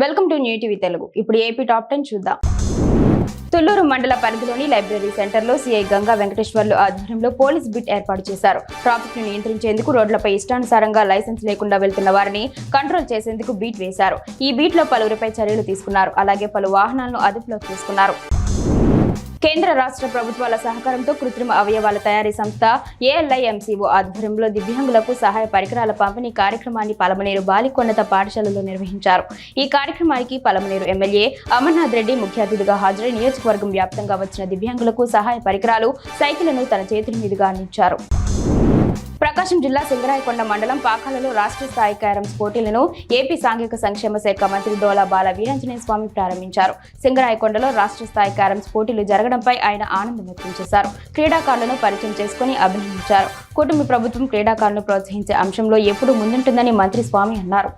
Welcome to new TV Telugu. ఇప్పుడు AP top 10 చూద్దాం. తుళ్లూరు మండల పరిధిలోని లైబ్రరీ సెంటర్లో సీఐ గంగా వెంకటేశ్వర్లు ఆధ్వర్యంలో పోలీస్ బిట్ ఏర్పాటు చేశారు. ట్రాఫిక్ ను నియంత్రించేందుకు రోడ్లపై ఇష్టానుసారంగా లైసెన్స్ లేకుండా వెళ్తున్న వారిని కంట్రోల్ చేసేందుకు బీట్ వేశారు. ఈ బీట్ లో పలువురిపై చర్యలు తీసుకున్నారు. అలాగే పలు వాహనాలను అదుపులోకి తీసుకున్నారు. కేంద్ర రాష్ట్ర ప్రభుత్వాల సహకారంతో కృత్రిమ అవయవాల తయారీ సంస్థ ALIMCO ఆధ్వర్యంలో దివ్యాంగులకు సహాయ పరికరాల పంపిణీ కార్యక్రమాన్ని పలమనేరు బాలికోన్నత పాఠశాలలో నిర్వహించారు. ఈ కార్యక్రమానికి పలమనేరు ఎమ్మెల్యే అమర్నాథ్ రెడ్డి ముఖ్య అతిథిగా హాజరై నియోజకవర్గం వ్యాప్తంగా వచ్చిన దివ్యాంగులకు సహాయ పరికరాలు, సైకిళ్లను తన చేతుల మీదుగా అందించారు. ప్రకాశం జిల్లా సింగరాయకొండ మండలం పాకాలలో రాష్ట్ర స్థాయి క్యారమ్స్ పోటీలను ఏపీ సాంఘిక సంక్షేమ శాఖ మంత్రి డోలా బాల వీరాంజనేయ స్వామి ప్రారంభించారు. సింగరాయకొండలో రాష్ట్ర స్థాయి క్యారమ్స్ పోటీలు జరగడంపై ఆయన ఆనందం వ్యక్తం చేశారు. క్రీడాకారులను పరిచయం చేసుకుని అభినందించారు. కూటమి ప్రభుత్వం క్రీడాకారులను ప్రోత్సహించే అంశంలో ఎప్పుడూ ముందుంటుందని మంత్రి స్వామి అన్నారు.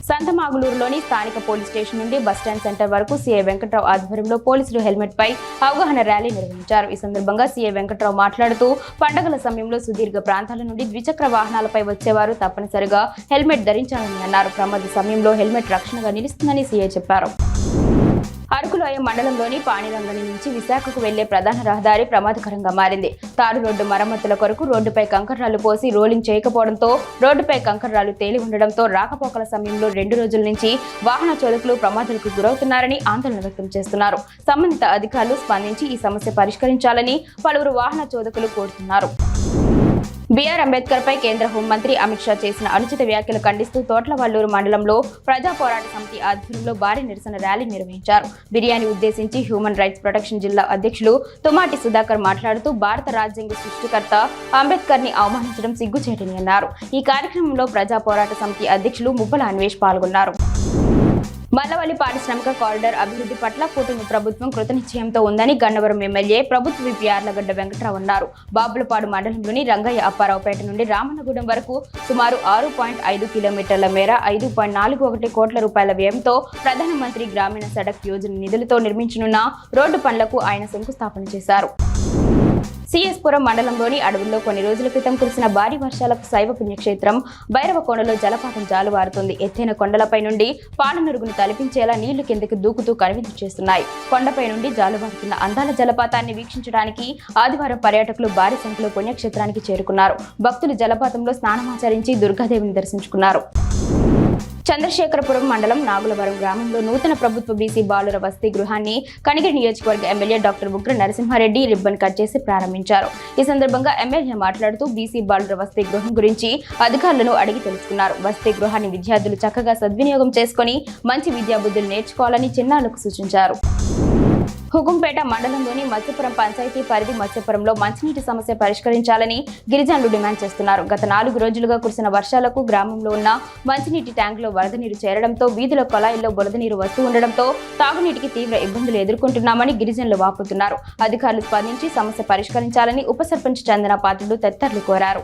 సంతమాగులూరులోని స్థానిక పోలీస్ స్టేషన్ నుండి బస్టాండ్ సెంటర్ వరకు సీఐ వెంకట్రావు ఆధ్వర్యంలో పోలీసులు హెల్మెట్ పై అవగాహన ర్యాలీ నిర్వహించారు. ఈ సందర్భంగా సీఐ వెంకట్రావు మాట్లాడుతూ పండుగల సమయంలో సుదీర్ఘ ప్రాంతాల నుండి ద్విచక్ర వాహనాలపై వచ్చేవారు తప్పనిసరిగా హెల్మెట్ ధరించాలని అన్నారు. ప్రమాద సమయంలో హెల్మెట్ రక్షణగా నిలుస్తుందని సీఐ చెప్పారు. అరకులోయ మండలంలోని పాణిరంగని నుంచి విశాఖకు వెళ్లే ప్రధాన రహదారి ప్రమాదకరంగా మారింది. తారు రోడ్డు మరమ్మతుల కొరకు రోడ్డుపై కంకర్రాలు పోసి రోలింగ్ చేయకపోవడంతో రోడ్డుపై కంకర్రాలు తేలి ఉండడంతో రాకపోకల సమయంలో 2 రోజుల నుంచి వాహన చోదకులు ప్రమాదాలకు గురవుతున్నారని ఆందోళన వ్యక్తం చేస్తున్నారు. సంబంధిత అధికారులు స్పందించి ఈ సమస్య పరిష్కరించాలని పలువురు వాహన చోదకులు కోరుతున్నారు. బీఆర్ అంబేద్కర్ పై కేంద్ర హోంమంత్రి అమిత్ షా చేసిన అనుచిత వ్యాఖ్యలు ఖండిస్తూ తోట్లవల్లూరు మండలంలో ప్రజా పోరాట సమితి ఆధ్వర్యంలో భారీ నిరసన ర్యాలీ నిర్వహించారు. బిర్యానీ ఉద్దేశించి హ్యూమన్ రైట్స్ ప్రొటెక్షన్ జిల్లా అధ్యక్షులు తుమాటి సుధాకర్ మాట్లాడుతూ భారత రాజ్యాంగ సృష్టికర్త అంబేద్కర్ ని అవమానించడం సిగ్గుచేటని అన్నారు. ఈ కార్యక్రమంలో ప్రజా పోరాట సమితి అధ్యక్షులు ముబ్బల అన్వేష్ పాల్గొన్నారు. మల్లవల్లి పారిశ్రామిక కారిడార్ అభివృద్ధి పట్ల కూటమి ప్రభుత్వం కృతనిశ్చయంతో ఉందని గన్నవరం ఎమ్మెల్యే ప్రభుత్వ విప్ యార్లగడ్డ వెంకట్రావు అన్నారు. బాపులపాడు మండలంలోని రంగయ్య అప్పారావుపేట నుండి రామన్నగూడెం వరకు సుమారు 6.5 కిలోమీటర్ల మేర 5.41 కోట్ల రూపాయల వ్యయంతో ప్రధానమంత్రి గ్రామీణ సడక్ యోజన నిధులతో నిర్మించనున్న రోడ్డు పనులకు ఆయన శంకుస్థాపన చేశారు. సిఎస్పురం మండలంలోని అడవుల్లో కొన్ని రోజుల క్రితం కురిసిన భారీ వర్షాలకు శైవ పుణ్యక్షేత్రం భైరవకొండలో జలపాతం జాలువారుతుంది. ఎత్తైన కొండలపై నుండి పాలనురుగును తలపించేలా నీళ్లు కిందకి దూకుతూ కనువిందు చేస్తున్నాయి. కొండపై నుండి జాలువారుతున్న అందాల జలపాతాన్ని వీక్షించడానికి ఆదివారం పర్యాటకులు భారీ సంఖ్యలో పుణ్యక్షేత్రానికి చేరుకున్నారు. భక్తులు జలపాతంలో స్నానమాచరించి దుర్గాదేవిని దర్శించుకున్నారు. చంద్రశేఖరపురం మండలం నాగులవరం గ్రామంలో నూతన ప్రభుత్వ బీసీ బాలుర వసతి గృహాన్ని కనిగిరి నియోజకవర్గ ఎమ్మెల్యే డాక్టర్ ఉగ్ర నరసింహారెడ్డి రిబ్బన్ కట్ చేసి ప్రారంభించారు. ఈ సందర్భంగా ఎమ్మెల్యే మాట్లాడుతూ బీసీ బాలుర వసతి గృహం గురించి అధికారులను అడిగి తెలుసుకున్నారు. వసతి గృహాన్ని విద్యార్థులు చక్కగా సద్వినియోగం చేసుకుని మంచి విద్యాబుద్ధులు నేర్చుకోవాలని చిన్నారులకు సూచించారు. హుకుంపేట మండలంలోని మత్స్యపురం పంచాయతీ పరిధి మత్స్యపురంలో మంచినీటి సమస్య పరిష్కరించాలని గిరిజనులు డిమాండ్ చేస్తున్నారు. గత 4 రోజులుగా కురిసిన వర్షాలకు గ్రామంలో ఉన్న మంచినీటి ట్యాంకులో వరద నీరు చేరడంతో వీధుల కొలాయిల్లో బురద నీరు వస్తూ ఉండడంతో తాగునీటికి తీవ్ర ఇబ్బందులు ఎదుర్కొంటున్నామని గిరిజనులు వాపోతున్నారు. అధికారులు స్పందించి సమస్య పరిష్కరించాలని ఉప సర్పంచ్ చందన పాత్రుడు తదితరులు కోరారు.